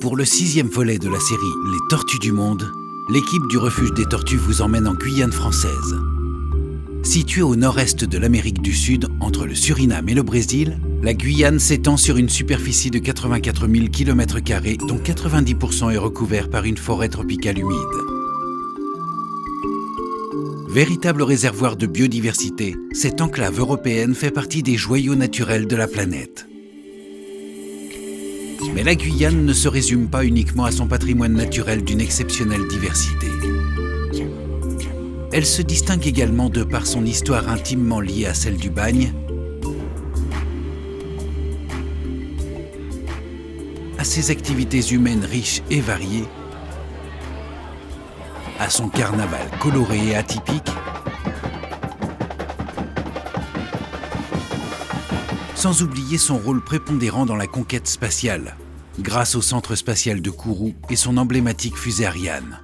Pour le 6e volet de la série Les Tortues du Monde, l'équipe du Refuge des Tortues vous emmène en Guyane française. Située au nord-est de l'Amérique du Sud, entre le Suriname et le Brésil, la Guyane s'étend sur une superficie de 84 000 km², dont 90% est recouvert par une forêt tropicale humide. Véritable réservoir de biodiversité, cette enclave européenne fait partie des joyaux naturels de la planète. Mais la Guyane ne se résume pas uniquement à son patrimoine naturel d'une exceptionnelle diversité. Elle se distingue également de par son histoire intimement liée à celle du bagne, à ses activités humaines riches et variées, à son carnaval coloré et atypique, sans oublier son rôle prépondérant dans la conquête spatiale, grâce au centre spatial de Kourou et son emblématique fusée Ariane.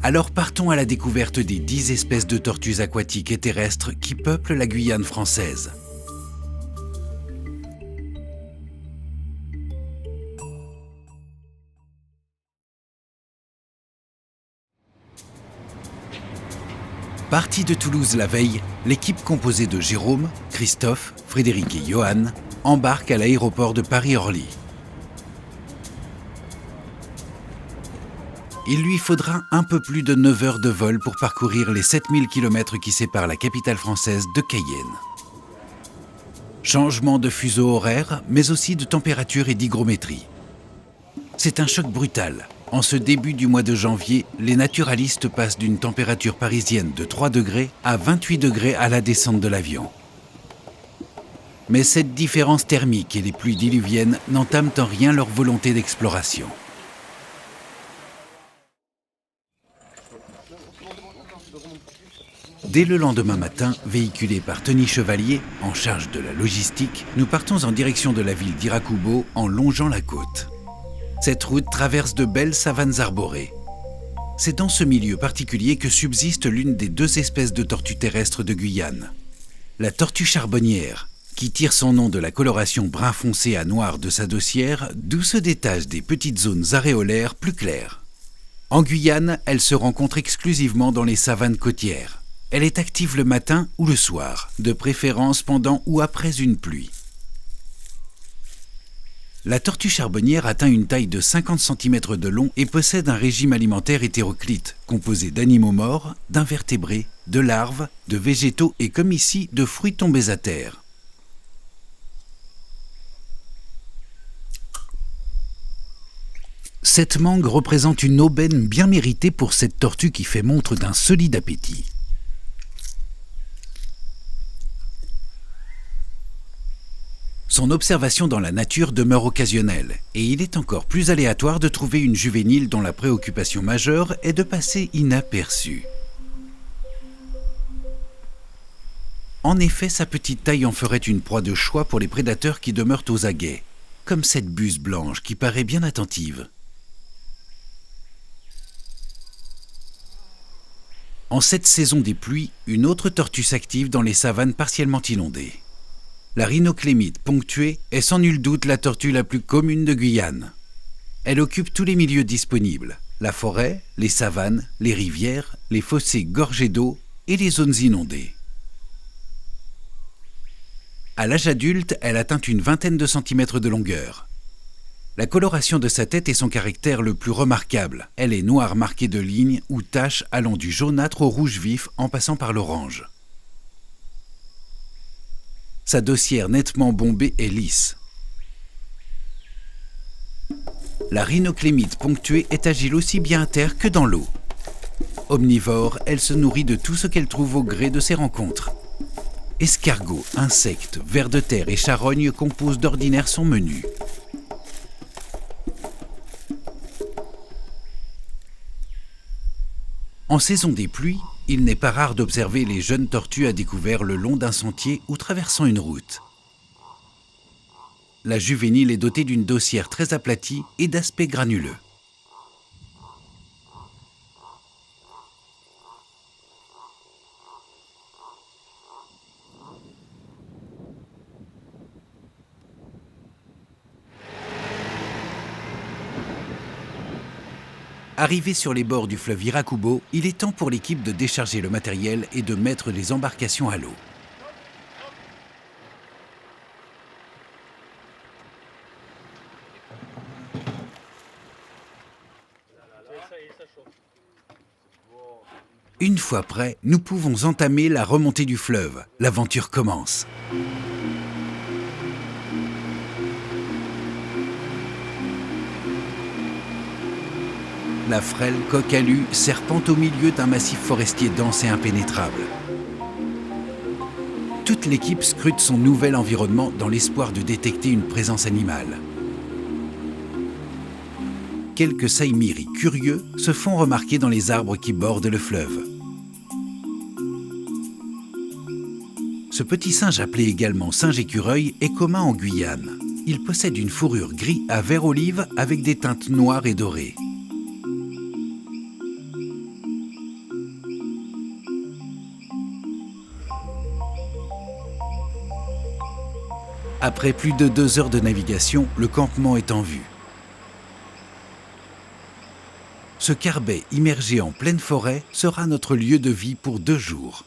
Alors partons à la découverte des 10 espèces de tortues aquatiques et terrestres qui peuplent la Guyane française. Partie de Toulouse la veille, l'équipe composée de Jérôme, Christophe, Frédéric et Johan embarque à l'aéroport de Paris-Orly. Il lui faudra un peu plus de 9 heures de vol pour parcourir les 7000 km qui séparent la capitale française de Cayenne. Changement de fuseau horaire, mais aussi de température et d'hygrométrie. C'est un choc brutal. En ce début du mois de janvier, les naturalistes passent d'une température parisienne de 3 degrés à 28 degrés à la descente de l'avion. Mais cette différence thermique et les pluies diluviennes n'entament en rien leur volonté d'exploration. Dès le lendemain matin, véhiculés par Tony Chevalier, en charge de la logistique, nous partons en direction de la ville d'Irakubo en longeant la côte. Cette route traverse de belles savanes arborées. C'est dans ce milieu particulier que subsiste l'une des 2 espèces de tortues terrestres de Guyane. La tortue charbonnière, qui tire son nom de la coloration brun foncé à noir de sa dossière, d'où se détachent des petites zones aréolaires plus claires. En Guyane, elle se rencontre exclusivement dans les savanes côtières. Elle est active le matin ou le soir, de préférence pendant ou après une pluie. La tortue charbonnière atteint une taille de 50 cm de long et possède un régime alimentaire hétéroclite, composé d'animaux morts, d'invertébrés, de larves, de végétaux et comme ici, de fruits tombés à terre. Cette mangue représente une aubaine bien méritée pour cette tortue qui fait montre d'un solide appétit. Son observation dans la nature demeure occasionnelle et il est encore plus aléatoire de trouver une juvénile dont la préoccupation majeure est de passer inaperçue. En effet, sa petite taille en ferait une proie de choix pour les prédateurs qui demeurent aux aguets, comme cette buse blanche qui paraît bien attentive. En cette saison des pluies, une autre tortue s'active dans les savanes partiellement inondées. La rhinoclémite ponctuée est sans nul doute la tortue la plus commune de Guyane. Elle occupe tous les milieux disponibles, la forêt, les savanes, les rivières, les fossés gorgés d'eau et les zones inondées. À l'âge adulte, elle atteint une vingtaine de centimètres de longueur. La coloration de sa tête est son caractère le plus remarquable. Elle est noire marquée de lignes ou taches allant du jaunâtre au rouge vif en passant par l'orange. Sa dossière nettement bombée est lisse. La rhinoclémite ponctuée est agile aussi bien à terre que dans l'eau. Omnivore, elle se nourrit de tout ce qu'elle trouve au gré de ses rencontres. Escargots, insectes, vers de terre et charognes composent d'ordinaire son menu. En saison des pluies, il n'est pas rare d'observer les jeunes tortues à découvert le long d'un sentier ou traversant une route. La juvénile est dotée d'une dossière très aplatie et d'aspect granuleux. Arrivé sur les bords du fleuve Viracubo, il est temps pour l'équipe de décharger le matériel et de mettre les embarcations à l'eau. Une fois prêts, nous pouvons entamer la remontée du fleuve. L'aventure commence. La frêle coque alu serpente au milieu d'un massif forestier dense et impénétrable. Toute l'équipe scrute son nouvel environnement dans l'espoir de détecter une présence animale. Quelques saïmiris curieux se font remarquer dans les arbres qui bordent le fleuve. Ce petit singe appelé également singe écureuil est commun en Guyane. Il possède une fourrure gris à vert olive avec des teintes noires et dorées. Après plus de 2 heures de navigation, le campement est en vue. Ce carbet immergé en pleine forêt sera notre lieu de vie pour 2 jours.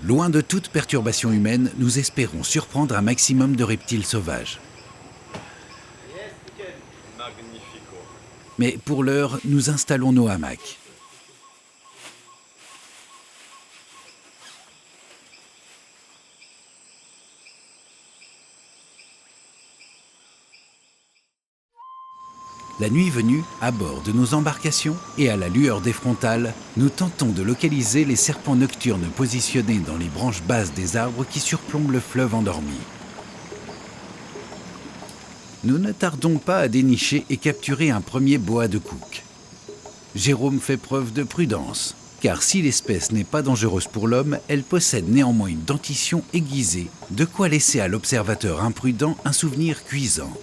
Loin de toute perturbation humaine, nous espérons surprendre un maximum de reptiles sauvages. Mais pour l'heure, nous installons nos hamacs. La nuit venue, à bord de nos embarcations et à la lueur des frontales, nous tentons de localiser les serpents nocturnes positionnés dans les branches basses des arbres qui surplombent le fleuve endormi. Nous ne tardons pas à dénicher et capturer un premier boa de Cook. Jérôme fait preuve de prudence, car si l'espèce n'est pas dangereuse pour l'homme, elle possède néanmoins une dentition aiguisée, de quoi laisser à l'observateur imprudent un souvenir cuisant.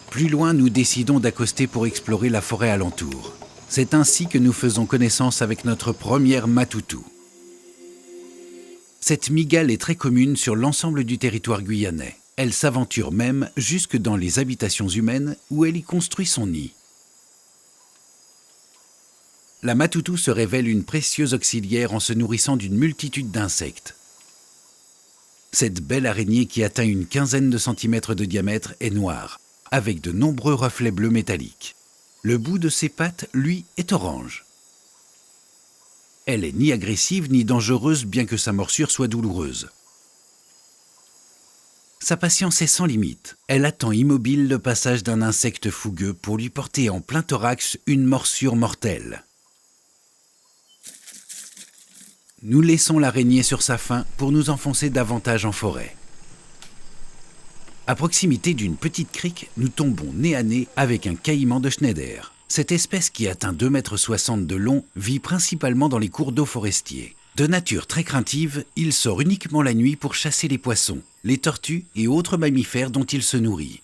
Plus loin, nous décidons d'accoster pour explorer la forêt alentour. C'est ainsi que nous faisons connaissance avec notre première matoutou. Cette mygale est très commune sur l'ensemble du territoire guyanais. Elle s'aventure même jusque dans les habitations humaines où elle y construit son nid. La matoutou se révèle une précieuse auxiliaire en se nourrissant d'une multitude d'insectes. Cette belle araignée qui atteint une quinzaine de centimètres de diamètre est noire, avec de nombreux reflets bleus métalliques. Le bout de ses pattes, lui, est orange. Elle est ni agressive ni dangereuse, bien que sa morsure soit douloureuse. Sa patience est sans limite. Elle attend immobile le passage d'un insecte fougueux pour lui porter en plein thorax une morsure mortelle. Nous laissons l'araignée sur sa faim pour nous enfoncer davantage en forêt. À proximité d'une petite crique, nous tombons nez à nez avec un caïman de Schneider. Cette espèce qui atteint 2,60 m de long vit principalement dans les cours d'eau forestiers. De nature très craintive, il sort uniquement la nuit pour chasser les poissons, les tortues et autres mammifères dont il se nourrit.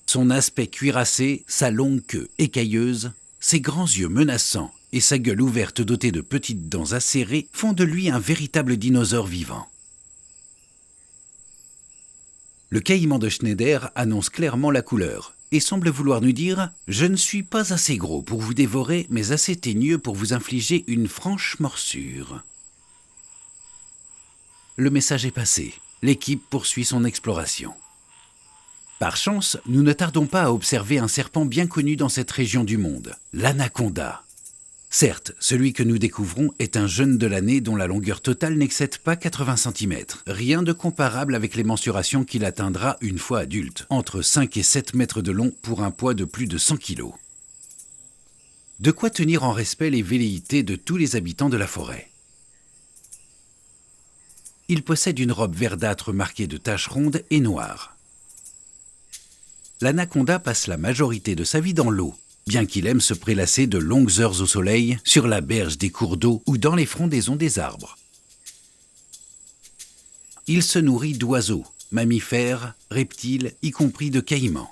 Son aspect cuirassé, sa longue queue écailleuse, ses grands yeux menaçants et sa gueule ouverte dotée de petites dents acérées font de lui un véritable dinosaure vivant. Le caïman de Schneider annonce clairement la couleur et semble vouloir nous dire « Je ne suis pas assez gros pour vous dévorer, mais assez teigneux pour vous infliger une franche morsure. » Le message est passé. L'équipe poursuit son exploration. Par chance, nous ne tardons pas à observer un serpent bien connu dans cette région du monde, l'anaconda. Certes, celui que nous découvrons est un jeune de l'année dont la longueur totale n'excède pas 80 cm. Rien de comparable avec les mensurations qu'il atteindra une fois adulte, entre 5 et 7 mètres de long pour un poids de plus de 100 kg. De quoi tenir en respect les velléités de tous les habitants de la forêt. Il possède une robe verdâtre marquée de taches rondes et noires. L'anaconda passe la majorité de sa vie dans l'eau, bien qu'il aime se prélasser de longues heures au soleil, sur la berge des cours d'eau ou dans les frondaisons des arbres. Il se nourrit d'oiseaux, mammifères, reptiles, y compris de caïmans.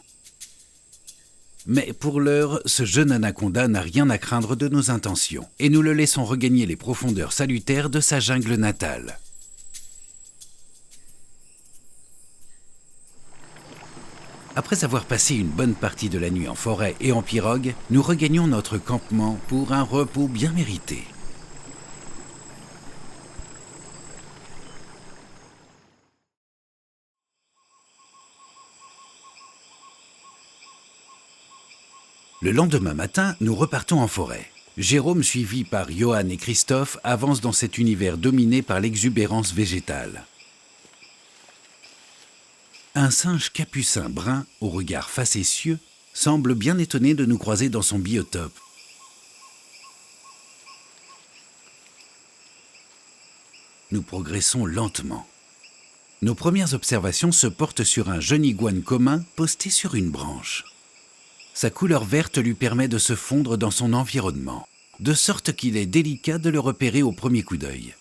Mais pour l'heure, ce jeune anaconda n'a rien à craindre de nos intentions, et nous le laissons regagner les profondeurs salutaires de sa jungle natale. Après avoir passé une bonne partie de la nuit en forêt et en pirogue, nous regagnons notre campement pour un repos bien mérité. Le lendemain matin, nous repartons en forêt. Jérôme, suivi par Johan et Christophe, avance dans cet univers dominé par l'exubérance végétale. Un singe capucin brun, au regard facétieux, semble bien étonné de nous croiser dans son biotope. Nous progressons lentement. Nos premières observations se portent sur un jeune iguane commun posté sur une branche. Sa couleur verte lui permet de se fondre dans son environnement, de sorte qu'il est délicat de le repérer au premier coup d'œil.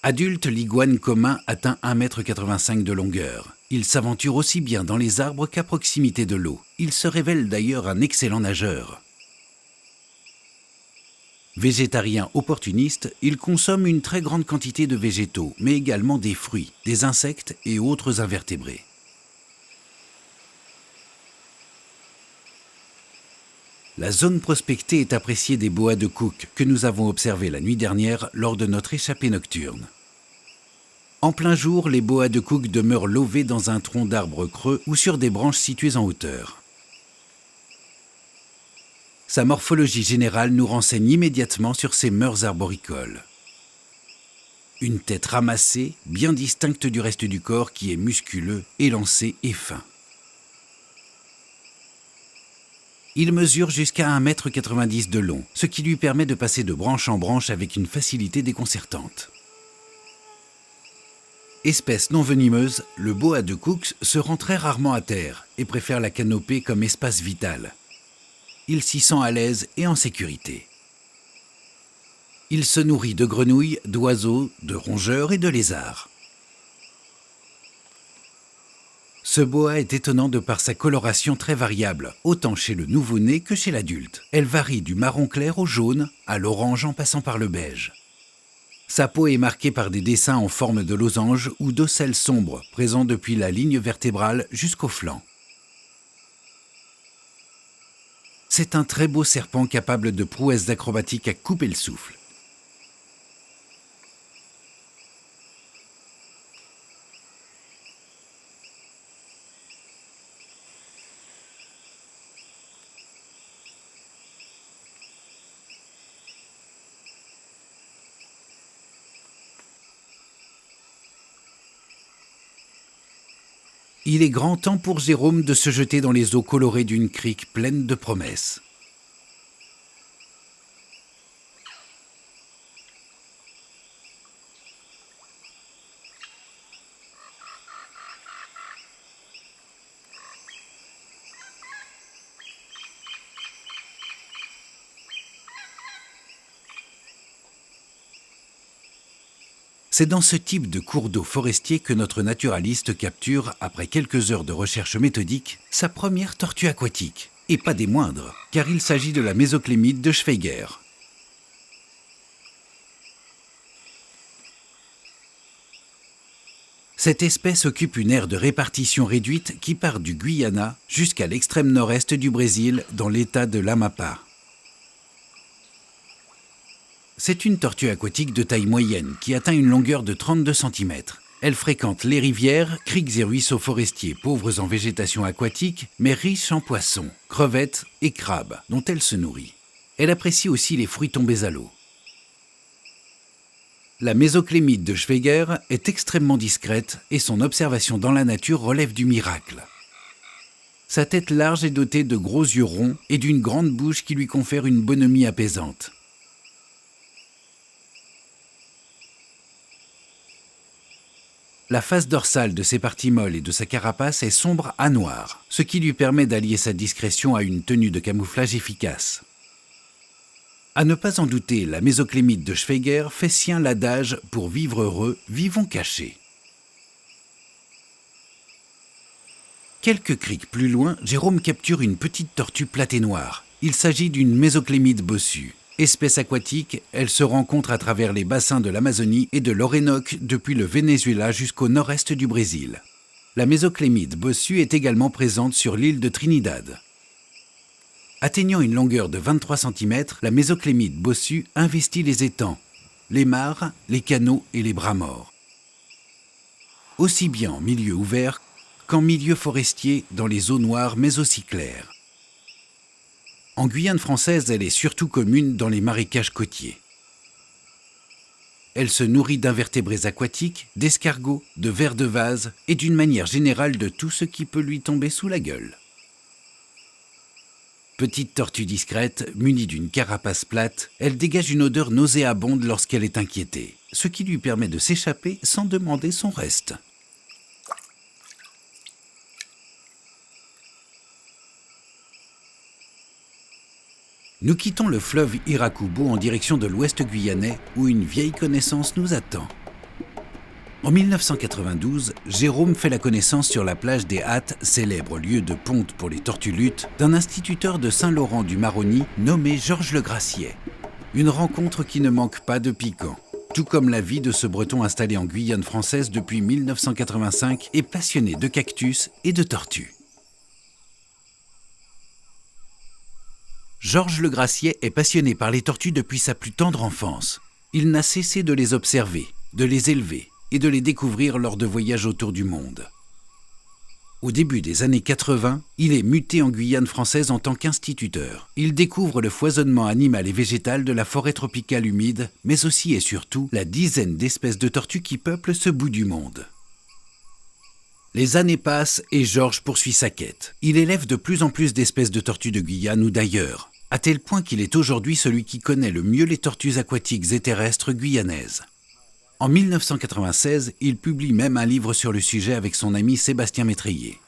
Adulte, l'iguane commun atteint 1,85 m de longueur. Il s'aventure aussi bien dans les arbres qu'à proximité de l'eau. Il se révèle d'ailleurs un excellent nageur. Végétarien opportuniste, il consomme une très grande quantité de végétaux, mais également des fruits, des insectes et autres invertébrés. La zone prospectée est appréciée des boas de Cook que nous avons observés la nuit dernière lors de notre échappée nocturne. En plein jour, les boas de Cook demeurent lovés dans un tronc d'arbre creux ou sur des branches situées en hauteur. Sa morphologie générale nous renseigne immédiatement sur ses mœurs arboricoles. Une tête ramassée, bien distincte du reste du corps qui est musculeux, élancé et fin. Il mesure jusqu'à 1,90 m de long, ce qui lui permet de passer de branche en branche avec une facilité déconcertante. Espèce non venimeuse, le boa de Cook se rend très rarement à terre et préfère la canopée comme espace vital. Il s'y sent à l'aise et en sécurité. Il se nourrit de grenouilles, d'oiseaux, de rongeurs et de lézards. Ce boa est étonnant de par sa coloration très variable, autant chez le nouveau-né que chez l'adulte. Elle varie du marron clair au jaune, à l'orange en passant par le beige. Sa peau est marquée par des dessins en forme de losange ou d'ocelles sombres, présents depuis la ligne vertébrale jusqu'au flanc. C'est un très beau serpent capable de prouesses acrobatiques à couper le souffle. Il est grand temps pour Jérôme de se jeter dans les eaux colorées d'une crique pleine de promesses. C'est dans ce type de cours d'eau forestier que notre naturaliste capture, après quelques heures de recherche méthodique, sa première tortue aquatique. Et pas des moindres, car il s'agit de la mésoclémide de Schweiger. Cette espèce occupe une aire de répartition réduite qui part du Guyana jusqu'à l'extrême nord-est du Brésil, dans l'état de l'Amapá. C'est une tortue aquatique de taille moyenne qui atteint une longueur de 32 cm. Elle fréquente les rivières, criques et ruisseaux forestiers pauvres en végétation aquatique, mais riches en poissons, crevettes et crabes, dont elle se nourrit. Elle apprécie aussi les fruits tombés à l'eau. La mésoclémide de Schweiger est extrêmement discrète et son observation dans la nature relève du miracle. Sa tête large est dotée de gros yeux ronds et d'une grande bouche qui lui confère une bonhomie apaisante. La face dorsale de ses parties molles et de sa carapace est sombre à noir, ce qui lui permet d'allier sa discrétion à une tenue de camouflage efficace. À ne pas en douter, la mésoclémite de Schweigert fait sien l'adage « Pour vivre heureux, vivons cachés ». Quelques criques plus loin, Jérôme capture une petite tortue platée noire. Il s'agit d'une mésoclémite bossue. Espèce aquatique, elle se rencontre à travers les bassins de l'Amazonie et de l'Orénoque depuis le Venezuela jusqu'au nord-est du Brésil. La mésoclémite bossue est également présente sur l'île de Trinidad. Atteignant une longueur de 23 cm, la mésoclémite bossue investit les étangs, les mares, les canaux et les bras morts. Aussi bien en milieu ouvert qu'en milieu forestier dans les eaux noires mais aussi claires. En Guyane française, elle est surtout commune dans les marécages côtiers. Elle se nourrit d'invertébrés aquatiques, d'escargots, de vers de vase et d'une manière générale de tout ce qui peut lui tomber sous la gueule. Petite tortue discrète, munie d'une carapace plate, elle dégage une odeur nauséabonde lorsqu'elle est inquiétée, ce qui lui permet de s'échapper sans demander son reste. Nous quittons le fleuve Irakubo en direction de l'ouest guyanais où une vieille connaissance nous attend. En 1992, Jérôme fait la connaissance sur la plage des Hâtes, célèbre lieu de ponte pour les tortues luttes, d'un instituteur de Saint-Laurent-du-Maroni nommé Georges Le Graciet. Une rencontre qui ne manque pas de piquant, tout comme la vie de ce Breton installé en Guyane française depuis 1985 et passionné de cactus et de tortues. Georges Le Graciet est passionné par les tortues depuis sa plus tendre enfance. Il n'a cessé de les observer, de les élever et de les découvrir lors de voyages autour du monde. Au début des années 80, il est muté en Guyane française en tant qu'instituteur. Il découvre le foisonnement animal et végétal de la forêt tropicale humide, mais aussi et surtout la dizaine d'espèces de tortues qui peuplent ce bout du monde. Les années passent et Georges poursuit sa quête. Il élève de plus en plus d'espèces de tortues de Guyane ou d'ailleurs, à tel point qu'il est aujourd'hui celui qui connaît le mieux les tortues aquatiques et terrestres guyanaises. En 1996, il publie même un livre sur le sujet avec son ami Sébastien Métrier.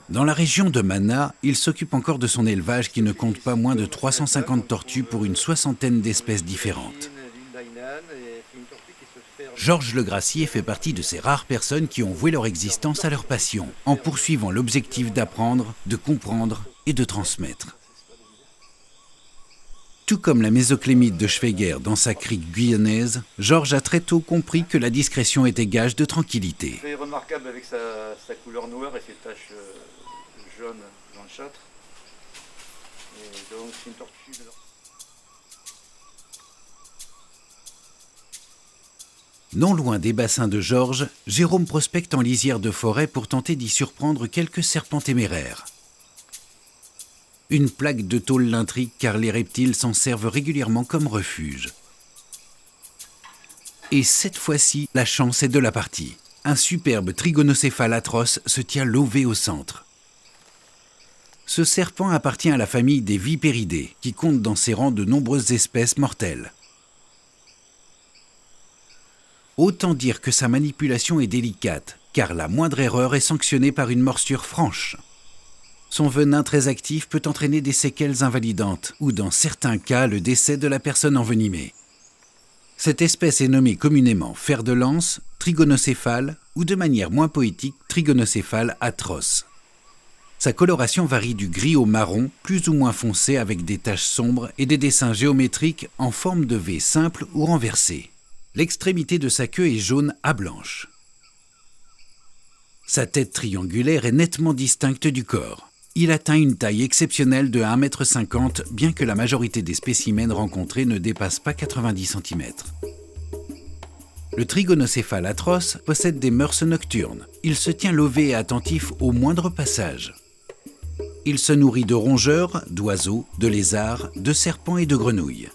Dans la région de Mana, il s'occupe encore de son élevage qui ne compte pas moins de 350 tortues pour une soixantaine d'espèces différentes. Georges Le Graciet fait partie de ces rares personnes qui ont voué leur existence à leur passion, en poursuivant l'objectif d'apprendre, de comprendre et de transmettre. Tout comme la mésoclémite de Schweigert dans sa crique guyanaise, Georges a très tôt compris que la discrétion était gage de tranquillité. C'est remarquable avec sa couleur noire et ses taches jaunes blanchâtres. Et donc c'est une tortue. Non loin des bassins de Georges, Jérôme prospecte en lisière de forêt pour tenter d'y surprendre quelques serpents téméraires. Une plaque de tôle l'intrigue car les reptiles s'en servent régulièrement comme refuge. Et cette fois-ci, la chance est de la partie. Un superbe trigonocéphale atroce se tient lové au centre. Ce serpent appartient à la famille des Vipéridés, qui compte dans ses rangs de nombreuses espèces mortelles. Autant dire que sa manipulation est délicate, car la moindre erreur est sanctionnée par une morsure franche. Son venin très actif peut entraîner des séquelles invalidantes, ou dans certains cas le décès de la personne envenimée. Cette espèce est nommée communément fer de lance, trigonocéphale, ou de manière moins poétique, trigonocéphale atroce. Sa coloration varie du gris au marron, plus ou moins foncé avec des taches sombres et des dessins géométriques en forme de V simple ou renversé. L'extrémité de sa queue est jaune à blanche. Sa tête triangulaire est nettement distincte du corps. Il atteint une taille exceptionnelle de 1,50 m, bien que la majorité des spécimens rencontrés ne dépassent pas 90 cm. Le trigonocéphale atroce possède des mœurs nocturnes. Il se tient lové et attentif au moindre passage. Il se nourrit de rongeurs, d'oiseaux, de lézards, de serpents et de grenouilles.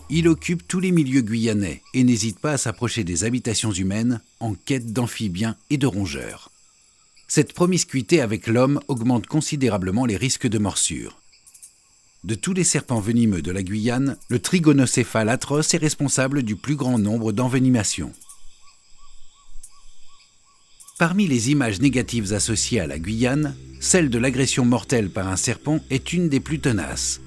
il occupe tous les milieux guyanais et n'hésite pas à s'approcher des habitations humaines en quête d'amphibiens et de rongeurs. Cette promiscuité avec l'homme augmente considérablement les risques de morsure. De tous les serpents venimeux de la Guyane, le trigonocéphale atroce est responsable du plus grand nombre d'envenimations. Parmi les images négatives associées à la Guyane, celle de l'agression mortelle par un serpent est une des plus tenaces.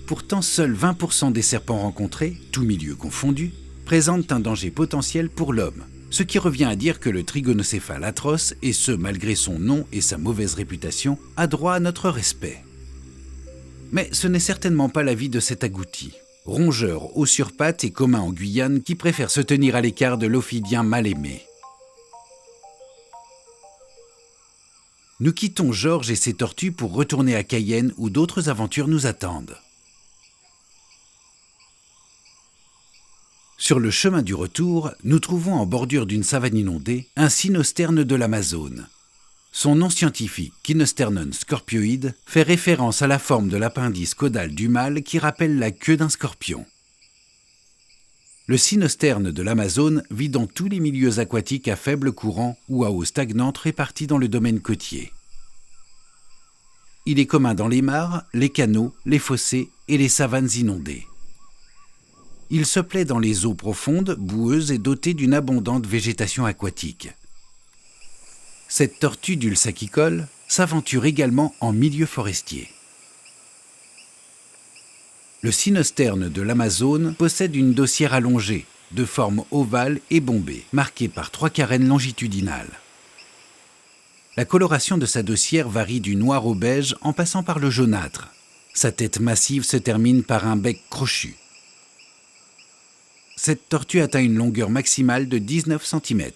Pourtant, seuls 20% des serpents rencontrés, tous milieux confondus, présentent un danger potentiel pour l'homme, ce qui revient à dire que le trigonocéphale atroce, et ce malgré son nom et sa mauvaise réputation, a droit à notre respect. Mais ce n'est certainement pas l'avis de cet agouti. Rongeur haut sur pattes et commun en Guyane qui préfère se tenir à l'écart de l'ophidien mal aimé. Nous quittons Georges et ses tortues pour retourner à Cayenne où d'autres aventures nous attendent. Sur le chemin du retour, nous trouvons en bordure d'une savane inondée un cynosterne de l'Amazone. Son nom scientifique, Kynosternon scorpioide, fait référence à la forme de l'appendice caudal du mâle qui rappelle la queue d'un scorpion. Le cynosterne de l'Amazone vit dans tous les milieux aquatiques à faible courant ou à eau stagnante répartis dans le domaine côtier. Il est commun dans les mares, les canaux, les fossés et les savanes inondées. Il se plaît dans les eaux profondes, boueuses et dotées d'une abondante végétation aquatique. Cette tortue dulsacicole s'aventure également en milieu forestier. Le cynosterne de l'Amazone possède une dossière allongée, de forme ovale et bombée, marquée par 3 carènes longitudinales. La coloration de sa dossière varie du noir au beige en passant par le jaunâtre. Sa tête massive se termine par un bec crochu. Cette tortue atteint une longueur maximale de 19 cm.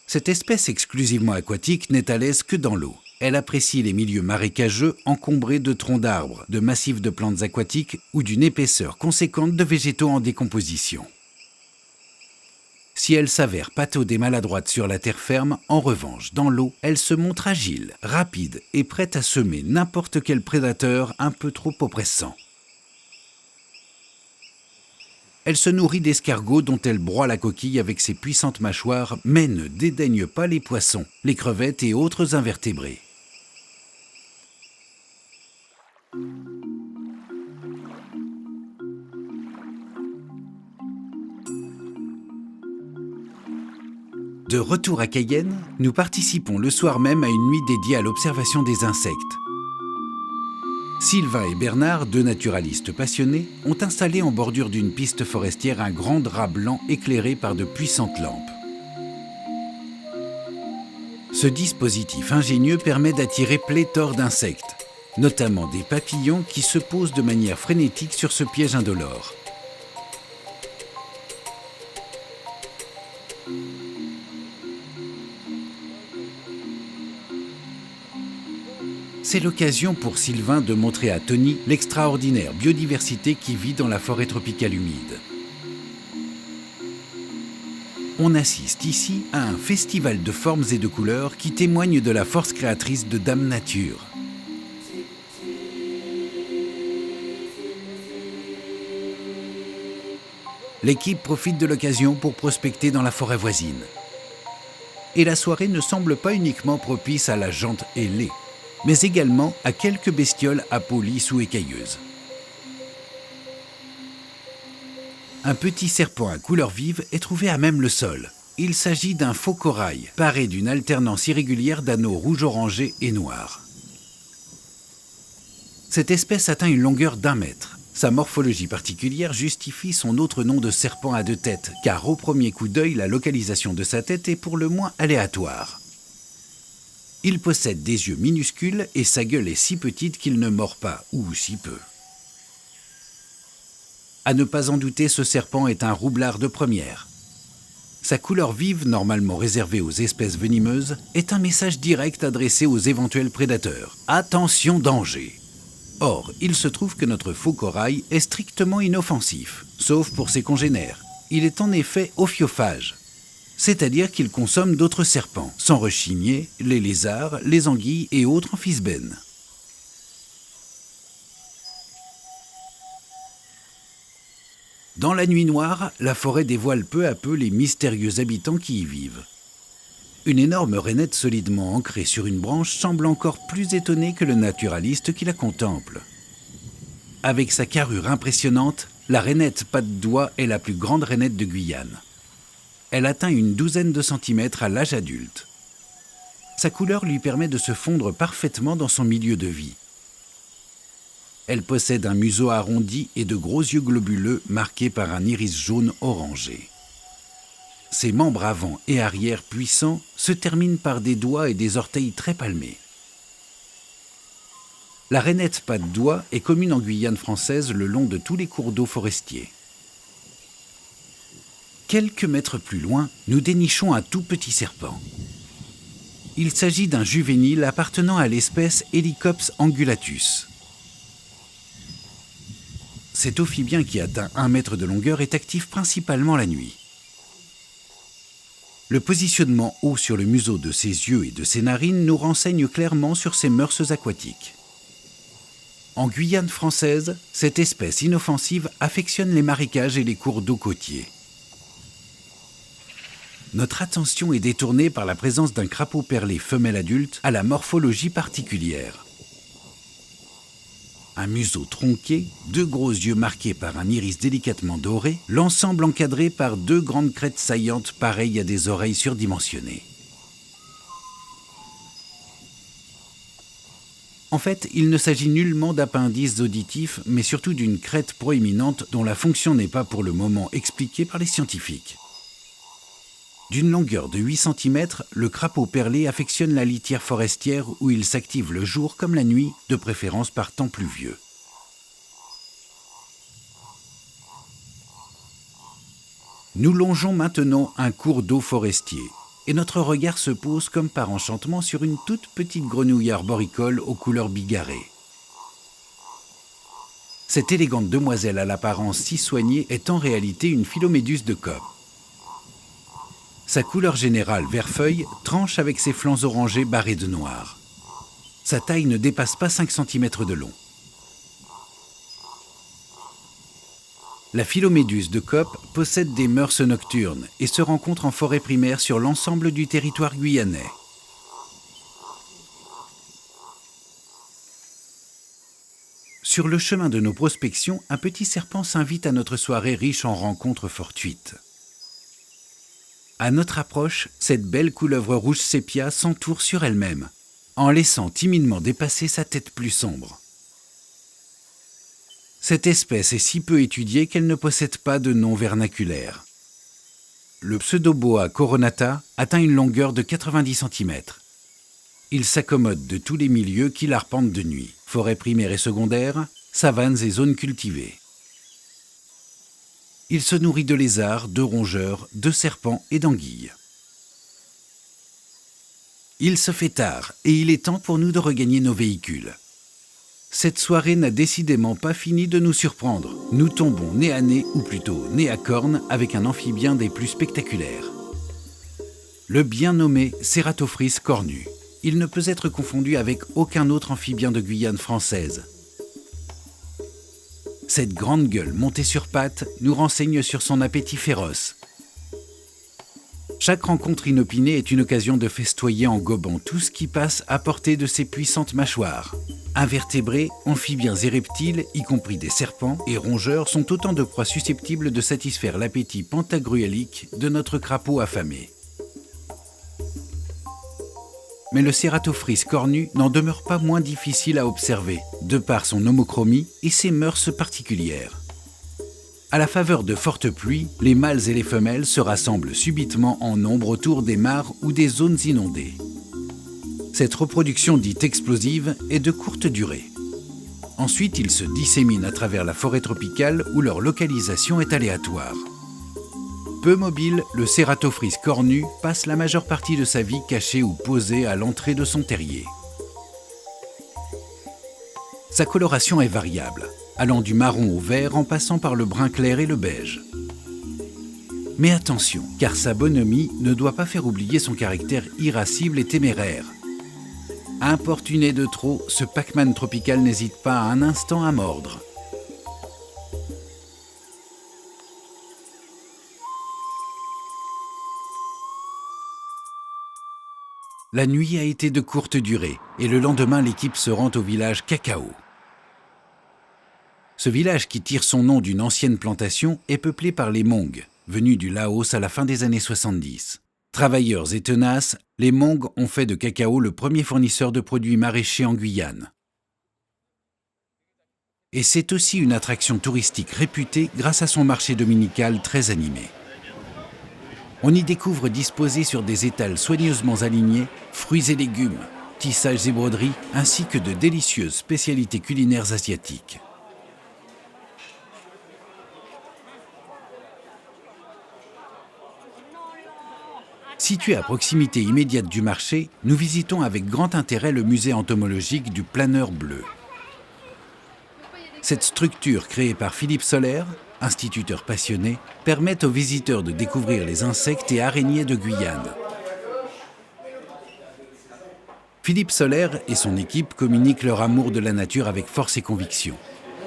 Cette espèce exclusivement aquatique n'est à l'aise que dans l'eau. Elle apprécie les milieux marécageux encombrés de troncs d'arbres, de massifs de plantes aquatiques ou d'une épaisseur conséquente de végétaux en décomposition. Si elle s'avère pataude et maladroite sur la terre ferme, en revanche, dans l'eau, elle se montre agile, rapide et prête à semer n'importe quel prédateur un peu trop oppressant. Elle se nourrit d'escargots dont elle broie la coquille avec ses puissantes mâchoires, mais ne dédaigne pas les poissons, les crevettes et autres invertébrés. De retour à Cayenne, nous participons le soir même à une nuit dédiée à l'observation des insectes. Sylvain et Bernard, 2 naturalistes passionnés, ont installé en bordure d'une piste forestière un grand drap blanc éclairé par de puissantes lampes. Ce dispositif ingénieux permet d'attirer pléthore d'insectes, notamment des papillons qui se posent de manière frénétique sur ce piège indolore. C'est l'occasion pour Sylvain de montrer à Tony l'extraordinaire biodiversité qui vit dans la forêt tropicale humide. On assiste ici à un festival de formes et de couleurs qui témoigne de la force créatrice de Dame Nature. L'équipe profite de l'occasion pour prospecter dans la forêt voisine. Et la soirée ne semble pas uniquement propice à la jante ailée, mais également à quelques bestioles à peau lisse ou écailleuse. Un petit serpent à couleur vive est trouvé à même le sol. Il s'agit d'un faux corail, paré d'une alternance irrégulière d'anneaux rouge-orangé et noirs. Cette espèce atteint une longueur d'1 mètre. Sa morphologie particulière justifie son autre nom de serpent à 2 têtes, car au premier coup d'œil, la localisation de sa tête est pour le moins aléatoire. Il possède des yeux minuscules et sa gueule est si petite qu'il ne mord pas, ou si peu. À ne pas en douter, ce serpent est un roublard de première. Sa couleur vive, normalement réservée aux espèces venimeuses, est un message direct adressé aux éventuels prédateurs. Attention, danger! Or, il se trouve que notre faux corail est strictement inoffensif, sauf pour ses congénères. Il est en effet ophiophage, c'est-à-dire qu'il consomme d'autres serpents, sans rechigner les lézards, les anguilles et autres amphisbènes. Dans la nuit noire, la forêt dévoile peu à peu les mystérieux habitants qui y vivent. Une énorme rainette solidement ancrée sur une branche semble encore plus étonnée que le naturaliste qui la contemple. Avec sa carrure impressionnante, la rainette patte d'oie est la plus grande rainette de Guyane. Elle atteint une douzaine de centimètres à l'âge adulte. Sa couleur lui permet de se fondre parfaitement dans son milieu de vie. Elle possède un museau arrondi et de gros yeux globuleux marqués par un iris jaune orangé. Ses membres avant et arrière puissants se terminent par des doigts et des orteils très palmés. La rainette patte d'oie est commune en Guyane française le long de tous les cours d'eau forestiers. Quelques mètres plus loin, nous dénichons un tout petit serpent. Il s'agit d'un juvénile appartenant à l'espèce Helicops angulatus. Cet amphibien qui atteint 1 mètre de longueur est actif principalement la nuit. Le positionnement haut sur le museau de ses yeux et de ses narines nous renseigne clairement sur ses mœurs aquatiques. En Guyane française, cette espèce inoffensive affectionne les marécages et les cours d'eau côtiers. Notre attention est détournée par la présence d'un crapaud perlé femelle adulte à la morphologie particulière. Un museau tronqué, 2 gros yeux marqués par un iris délicatement doré, l'ensemble encadré par 2 grandes crêtes saillantes pareilles à des oreilles surdimensionnées. En fait, il ne s'agit nullement d'appendices auditifs, mais surtout d'une crête proéminente dont la fonction n'est pas pour le moment expliquée par les scientifiques. D'une longueur de 8 cm, le crapaud perlé affectionne la litière forestière où il s'active le jour comme la nuit, de préférence par temps pluvieux. Nous longeons maintenant un cours d'eau forestier et notre regard se pose comme par enchantement sur une toute petite grenouille arboricole aux couleurs bigarrées. Cette élégante demoiselle à l'apparence si soignée est en réalité une Philomédus de Cope. Sa couleur générale vert-feuille tranche avec ses flancs orangés barrés de noir. Sa taille ne dépasse pas 5 cm de long. La Philomédus de Cope possède des mœurs nocturnes et se rencontre en forêt primaire sur l'ensemble du territoire guyanais. Sur le chemin de nos prospections, un petit serpent s'invite à notre soirée riche en rencontres fortuites. À notre approche, cette belle couleuvre rouge sépia s'entoure sur elle-même, en laissant timidement dépasser sa tête plus sombre. Cette espèce est si peu étudiée qu'elle ne possède pas de nom vernaculaire. Le Pseudoboa coronata atteint une longueur de 90 cm. Il s'accommode de tous les milieux qu'il arpente de nuit, forêts primaires et secondaires, savanes et zones cultivées. Il se nourrit de lézards, de rongeurs, de serpents et d'anguilles. Il se fait tard et il est temps pour nous de regagner nos véhicules. Cette soirée n'a décidément pas fini de nous surprendre. Nous tombons nez à nez, ou plutôt nez à corne, avec un amphibien des plus spectaculaires. Le bien nommé Ceratophris cornu. Il ne peut être confondu avec aucun autre amphibien de Guyane française. Cette grande gueule montée sur pattes nous renseigne sur son appétit féroce. Chaque rencontre inopinée est une occasion de festoyer en gobant tout ce qui passe à portée de ses puissantes mâchoires. Invertébrés, amphibiens et reptiles, y compris des serpents et rongeurs, sont autant de proies susceptibles de satisfaire l'appétit pentagruélique de notre crapaud affamé. Mais le Ceratophris cornu n'en demeure pas moins difficile à observer, de par son homochromie et ses mœurs particulières. À la faveur de fortes pluies, les mâles et les femelles se rassemblent subitement en nombre autour des mares ou des zones inondées. Cette reproduction dite explosive est de courte durée. Ensuite, ils se disséminent à travers la forêt tropicale où leur localisation est aléatoire. Peu mobile, le Ceratophris cornu passe la majeure partie de sa vie caché ou posé à l'entrée de son terrier. Sa coloration est variable, allant du marron au vert en passant par le brun clair et le beige. Mais attention, car sa bonhomie ne doit pas faire oublier son caractère irascible et téméraire. Importuné de trop, ce Pac-Man tropical n'hésite pas un instant à mordre. La nuit a été de courte durée et le lendemain, l'équipe se rend au village Cacao. Ce village, qui tire son nom d'une ancienne plantation, est peuplé par les Hmong, venus du Laos à la fin des années 70. Travailleurs et tenaces, les Hmong ont fait de Cacao le premier fournisseur de produits maraîchers en Guyane. Et c'est aussi une attraction touristique réputée grâce à son marché dominical très animé. On y découvre disposés sur des étals soigneusement alignés, fruits et légumes, tissages et broderies, ainsi que de délicieuses spécialités culinaires asiatiques. Situé à proximité immédiate du marché, nous visitons avec grand intérêt le musée entomologique du planeur bleu. Cette structure créée par Philippe Soler, instituteur passionné, permet aux visiteurs de découvrir les insectes et araignées de Guyane. Philippe Soler et son équipe communiquent leur amour de la nature avec force et conviction.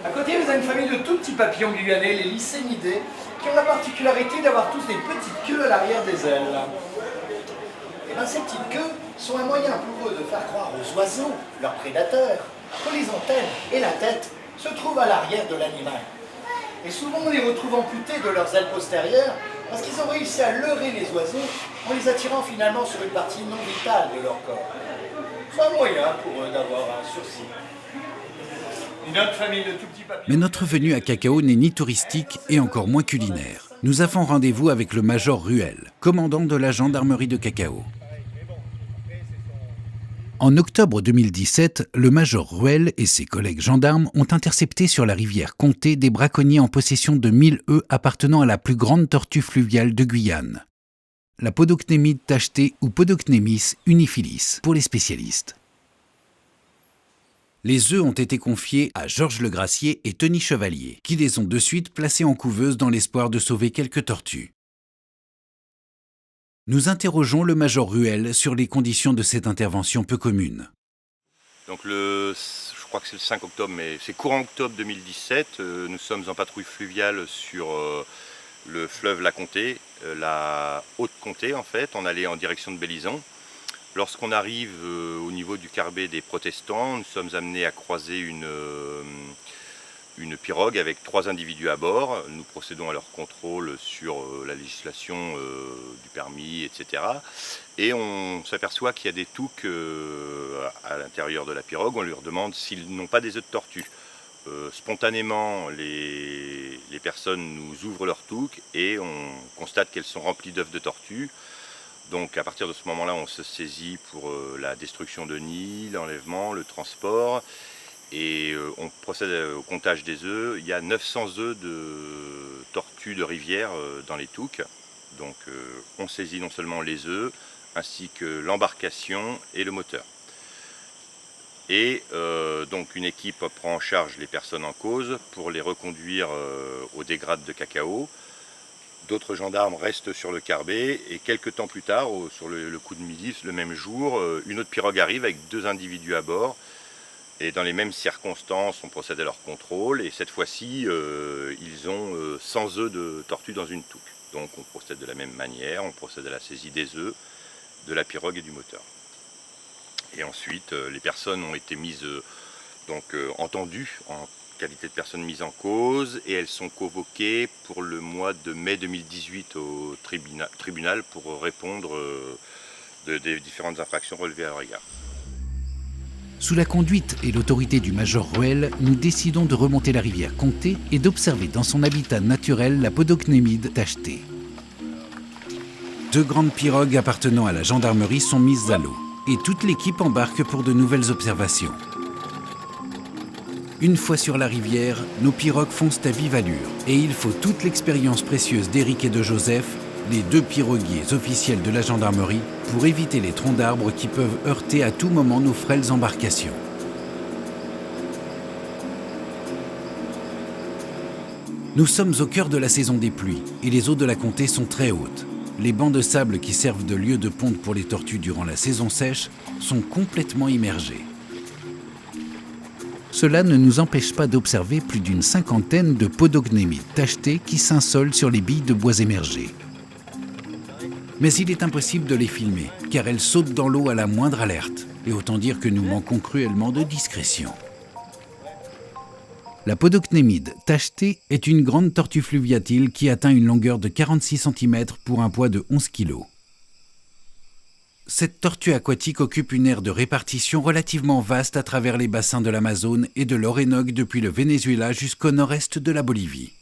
À côté, vous avez une famille de tout petits papillons guyanais, les Lycénidés, qui ont la particularité d'avoir tous des petites queues à l'arrière des ailes. Et bien, ces petites queues sont un moyen pour eux de faire croire aux oiseaux, leurs prédateurs, que les antennes et la tête se trouvent à l'arrière de l'animal. Et souvent, on les retrouve amputés de leurs ailes postérieures parce qu'ils ont réussi à leurrer les oiseaux en les attirant finalement sur une partie non vitale de leur corps. C'est un moyen pour eux d'avoir un sursis. Une autre famille de tout petits papillons. Mais notre venue à Cacao n'est ni touristique et encore moins culinaire. Nous avons rendez-vous avec le major Ruel, commandant de la gendarmerie de Cacao. En octobre 2017, le major Ruel et ses collègues gendarmes ont intercepté sur la rivière Comté des braconniers en possession de 1000 œufs appartenant à la plus grande tortue fluviale de Guyane, la Podocnémide tachetée ou Podocnémis uniphilis pour les spécialistes. Les œufs ont été confiés à Georges Le Gracier et Tony Chevalier, qui les ont de suite placés en couveuse dans l'espoir de sauver quelques tortues. Nous interrogeons le major Ruel sur les conditions de cette intervention peu commune. Donc je crois que c'est le 5 octobre, mais c'est courant octobre 2017. Nous sommes en patrouille fluviale sur le fleuve La Comté, la Haute-Comté en fait. On allait en direction de Bélizon. Lorsqu'on arrive au niveau du carbet des protestants, nous sommes amenés à croiser une pirogue avec 3 individus à bord. Nous procédons à leur contrôle sur la législation du permis, etc. Et on s'aperçoit qu'il y a des touques à l'intérieur de la pirogue. On leur demande s'ils n'ont pas des œufs de tortue. Spontanément, les personnes nous ouvrent leurs touques et on constate qu'elles sont remplies d'œufs de tortue. Donc à partir de ce moment-là, on se saisit pour la destruction de nids, l'enlèvement, le transport. Et on procède au comptage des œufs. Il y a 900 œufs de tortues de rivière dans les touques. Donc on saisit non seulement les œufs, ainsi que l'embarcation et le moteur. Et donc une équipe prend en charge les personnes en cause pour les reconduire au dégrade de Cacao. D'autres gendarmes restent sur le carbet et quelques temps plus tard, sur le coup de midi, le même jour, une autre pirogue arrive avec 2 individus à bord. Et dans les mêmes circonstances, on procède à leur contrôle et cette fois-ci, ils ont 100 œufs de tortue dans une touque. Donc on procède de la même manière, on procède à la saisie des œufs, de la pirogue et du moteur. Et ensuite, les personnes ont été mises, entendues en qualité de personnes mises en cause et elles sont convoquées pour le mois de mai 2018 au tribunal pour répondre des différentes infractions relevées à leur égard. Sous la conduite et l'autorité du major Ruel, nous décidons de remonter la rivière Comté et d'observer dans son habitat naturel la Podocnémide tachetée. 2 grandes pirogues appartenant à la gendarmerie sont mises à l'eau et toute l'équipe embarque pour de nouvelles observations. Une fois sur la rivière, nos pirogues foncent à vive allure et il faut toute l'expérience précieuse d'Éric et de Joseph, les 2 piroguiers officiels de la gendarmerie, pour éviter les troncs d'arbres qui peuvent heurter à tout moment nos frêles embarcations. Nous sommes au cœur de la saison des pluies et les eaux de la Comté sont très hautes. Les bancs de sable qui servent de lieu de ponte pour les tortues durant la saison sèche sont complètement immergés. Cela ne nous empêche pas d'observer plus d'une 50aine de Podocnémides tachetées qui cinsolent sur les billes de bois émergées. Mais il est impossible de les filmer, car elles sautent dans l'eau à la moindre alerte. Et autant dire que nous manquons cruellement de discrétion. La Podocnémide tachetée est une grande tortue fluviatile qui atteint une longueur de 46 cm pour un poids de 11 kg. Cette tortue aquatique occupe une aire de répartition relativement vaste à travers les bassins de l'Amazone et de l'Orénoque depuis le Venezuela jusqu'au nord-est de la Bolivie.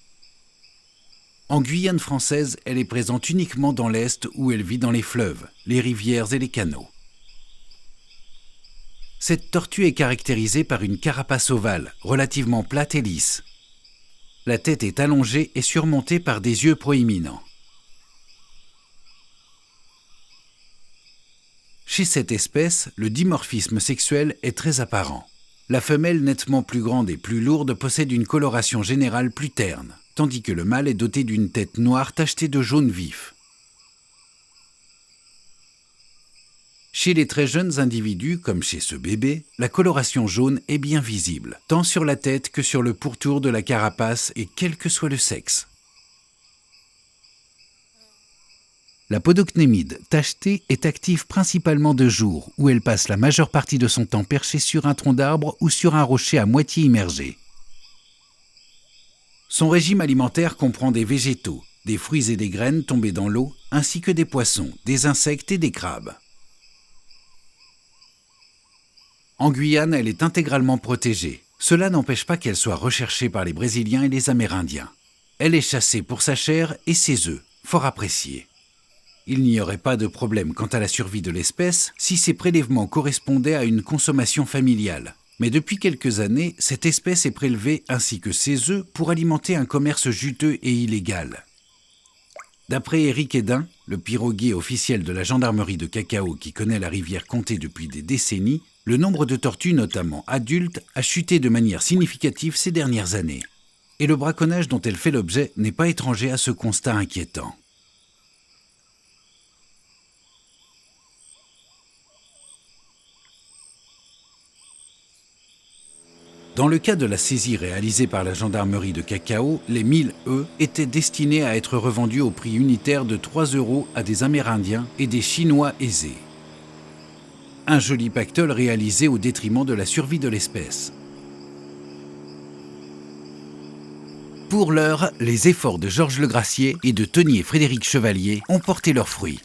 En Guyane française, elle est présente uniquement dans l'Est où elle vit dans les fleuves, les rivières et les canaux. Cette tortue est caractérisée par une carapace ovale, relativement plate et lisse. La tête est allongée et surmontée par des yeux proéminents. Chez cette espèce, le dimorphisme sexuel est très apparent. La femelle nettement plus grande et plus lourde possède une coloration générale plus terne, tandis que le mâle est doté d'une tête noire tachetée de jaune vif. Chez les très jeunes individus, comme chez ce bébé, la coloration jaune est bien visible, tant sur la tête que sur le pourtour de la carapace et quel que soit le sexe. La Podocnémide tachetée est active principalement de jour, où elle passe la majeure partie de son temps perchée sur un tronc d'arbre ou sur un rocher à moitié immergé. Son régime alimentaire comprend des végétaux, des fruits et des graines tombés dans l'eau, ainsi que des poissons, des insectes et des crabes. En Guyane, elle est intégralement protégée. Cela n'empêche pas qu'elle soit recherchée par les Brésiliens et les Amérindiens. Elle est chassée pour sa chair et ses œufs, fort appréciés. Il n'y aurait pas de problème quant à la survie de l'espèce si ces prélèvements correspondaient à une consommation familiale. Mais depuis quelques années, cette espèce est prélevée ainsi que ses œufs pour alimenter un commerce juteux et illégal. D'après Éric Hédin, le piroguier officiel de la gendarmerie de Cacao qui connaît la rivière Comté depuis des décennies, le nombre de tortues, notamment adultes, a chuté de manière significative ces dernières années. Et le braconnage dont elle fait l'objet n'est pas étranger à ce constat inquiétant. Dans le cas de la saisie réalisée par la gendarmerie de Cacao, les 1000 œufs étaient destinés à être revendus au prix unitaire de 3 € à des Amérindiens et des Chinois aisés. Un joli pactole réalisé au détriment de la survie de l'espèce. Pour l'heure, les efforts de Georges Legracier et de Tony et Frédéric Chevalier ont porté leurs fruits.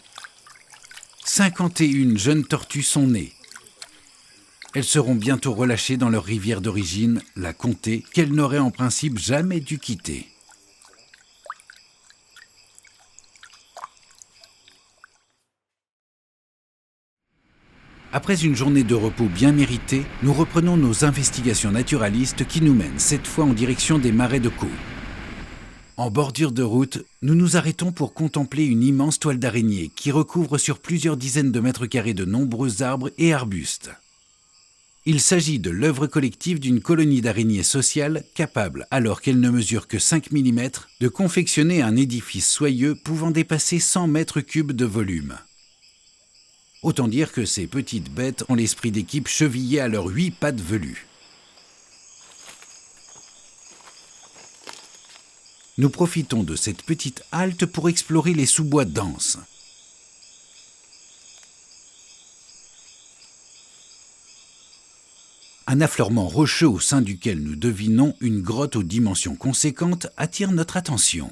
51 jeunes tortues sont nées. Elles seront bientôt relâchées dans leur rivière d'origine, la Comté, qu'elles n'auraient en principe jamais dû quitter. Après une journée de repos bien méritée, nous reprenons nos investigations naturalistes qui nous mènent cette fois en direction des marais de Caux. En bordure de route, nous nous arrêtons pour contempler une immense toile d'araignée qui recouvre sur plusieurs dizaines de mètres carrés de nombreux arbres et arbustes. Il s'agit de l'œuvre collective d'une colonie d'araignées sociales capable, alors qu'elle ne mesure que 5 mm, de confectionner un édifice soyeux pouvant dépasser 100 mètres cubes de volume. Autant dire que ces petites bêtes ont l'esprit d'équipe chevillé à leurs 8 pattes velues. Nous profitons de cette petite halte pour explorer les sous-bois denses. Un affleurement rocheux au sein duquel nous devinons une grotte aux dimensions conséquentes attire notre attention.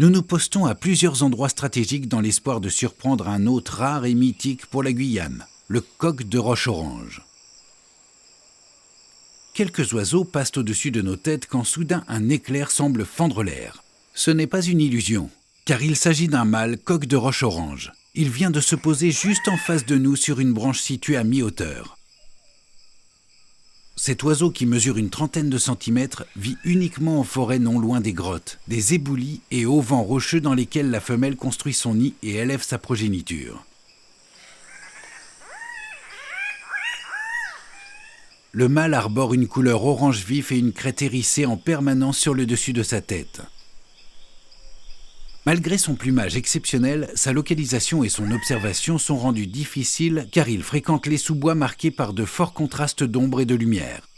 Nous nous postons à plusieurs endroits stratégiques dans l'espoir de surprendre un hôte rare et mythique pour la Guyane, le coq de roche orange. Quelques oiseaux passent au-dessus de nos têtes quand soudain un éclair semble fendre l'air. Ce n'est pas une illusion, car il s'agit d'un mâle coq de roche orange. Il vient de se poser juste en face de nous sur une branche située à mi-hauteur. Cet oiseau qui mesure une trentaine de centimètres vit uniquement en forêt non loin des grottes, des éboulis et auvents rocheux dans lesquels la femelle construit son nid et élève sa progéniture. Le mâle arbore une couleur orange vif et une crête hérissée en permanence sur le dessus de sa tête. Malgré son plumage exceptionnel, sa localisation et son observation sont rendues difficiles car il fréquente les sous-bois marqués par de forts contrastes d'ombre et de lumière.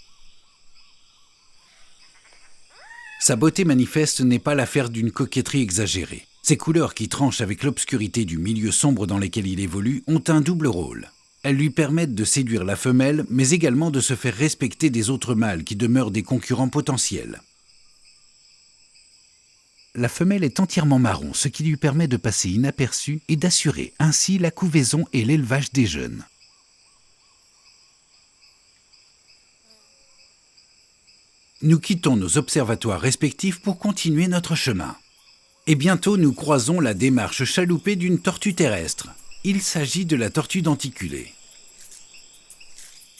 Sa beauté manifeste n'est pas l'affaire d'une coquetterie exagérée. Ces couleurs qui tranchent avec l'obscurité du milieu sombre dans lequel il évolue ont un double rôle. Elles lui permettent de séduire la femelle, mais également de se faire respecter des autres mâles qui demeurent des concurrents potentiels. La femelle est entièrement marron, ce qui lui permet de passer inaperçue et d'assurer ainsi la couvaison et l'élevage des jeunes. Nous quittons nos observatoires respectifs pour continuer notre chemin. Et bientôt, nous croisons la démarche chaloupée d'une tortue terrestre. Il s'agit de la tortue denticulée.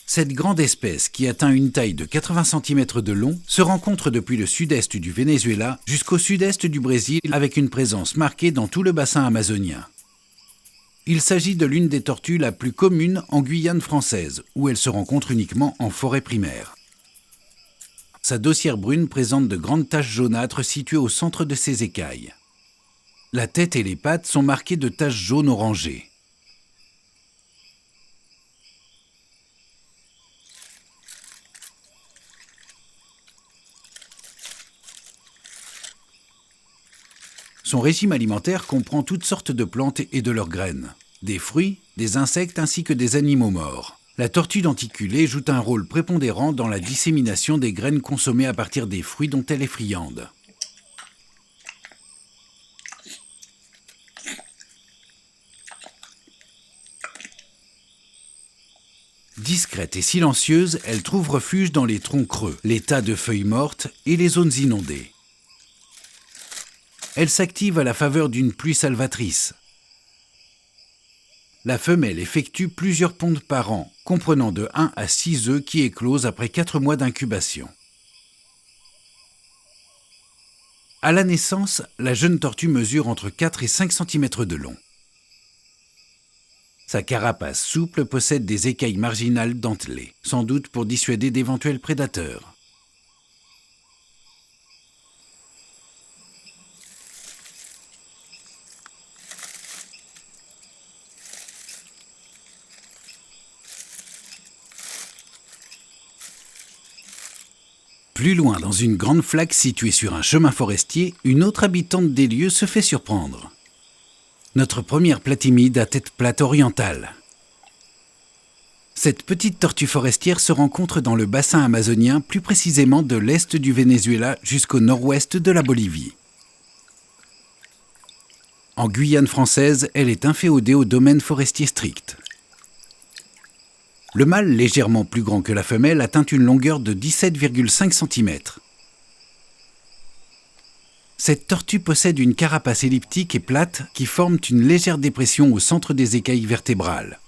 Cette grande espèce, qui atteint une taille de 80 cm de long, se rencontre depuis le sud-est du Venezuela jusqu'au sud-est du Brésil avec une présence marquée dans tout le bassin amazonien. Il s'agit de l'une des tortues la plus commune en Guyane française, où elle se rencontre uniquement en forêt primaire. Sa dossière brune présente de grandes taches jaunâtres situées au centre de ses écailles. La tête et les pattes sont marquées de taches jaunes orangées. Son régime alimentaire comprend toutes sortes de plantes et de leurs graines, des fruits, des insectes ainsi que des animaux morts. La tortue denticulée joue un rôle prépondérant dans la dissémination des graines consommées à partir des fruits dont elle est friande. Discrète et silencieuse, elle trouve refuge dans les troncs creux, les tas de feuilles mortes et les zones inondées. Elle s'active à la faveur d'une pluie salvatrice. La femelle effectue plusieurs pondes par an, comprenant de 1 à 6 œufs qui éclosent après 4 mois d'incubation. À la naissance, la jeune tortue mesure entre 4 et 5 cm de long. Sa carapace souple possède des écailles marginales dentelées, sans doute pour dissuader d'éventuels prédateurs. Plus loin, dans une grande flaque située sur un chemin forestier, une autre habitante des lieux se fait surprendre. Notre première platimide à tête plate orientale. Cette petite tortue forestière se rencontre dans le bassin amazonien, plus précisément de l'est du Venezuela jusqu'au nord-ouest de la Bolivie. En Guyane française, elle est inféodée au domaine forestier strict. Le mâle, légèrement plus grand que la femelle, atteint une longueur de 17,5 cm. Cette tortue possède une carapace elliptique et plate qui forment une légère dépression au centre des écailles vertébrales.